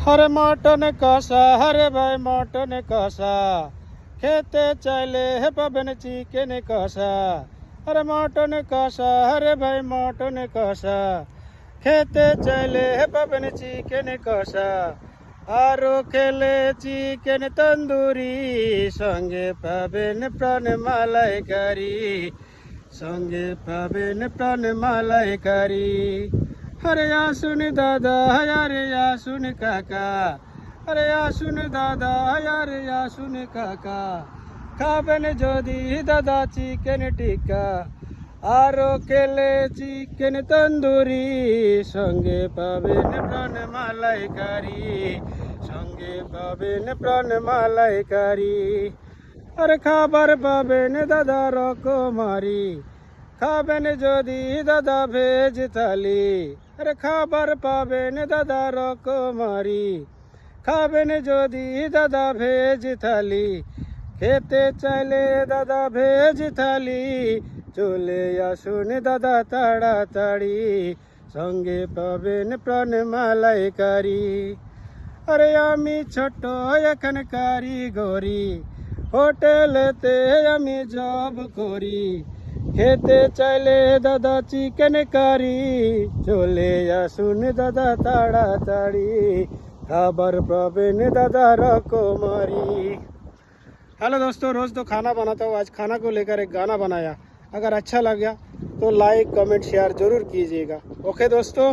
हरे mutton कषा, हरे भाई mutton कषा, खेते चाइले हे पाबेन chicken कषा। हरे mutton कषा, हरे भाई मटन कषा, खेते चाइले हे पाबेन चिकेन कषा। आरो खेले चिकेन तंदूरी, संगे पाबेन प्राण मालाइकारी, संगे पाबेन प्राण मालाइकारी। अरे আসুন দাদা, আরে আসুন কাকা, আরে আসুন দাদা, আরে আসুন কাকা, খাবেন যদি দাদা চিকেন টিক্কা, আরো খেলে চিকেন তন্দুরি, সঙ্গে পাবেন প্রাণ মালাইকারি, সঙ্গে পাবেন প্রাণ মালাইকারি। আরে খাবার পাবেন দাদা রকমারি, খাবেন যদি দাদা ভেজ থালি। আরে খাবার পাবেন দাদা রকমারি, খাবেন যদি দাদা ভেজ থালি। খেতে চাইলে দাদা ভেজ থালি, চলে আসুন দাদা তাড়াতাড়ি, সঙ্গে পাবেন প্রাণ মালাইকারি। আরে আমি ছোট এখন কারিগরি, হোটেলেতে আমি জব করি। খেতে চাইলে দাদা চিকেন কারি, চলে আসুন দাদা তাড়াতাড়ি, খাবার পাবেন दादा रकमारी। हेलो दोस्तों, रोज़ तो खाना बनाता हूँ, आज खाना को लेकर एक गाना बनाया। अगर अच्छा लगा तो लाइक कमेंट शेयर ज़रूर कीजिएगा। ओके दोस्तों।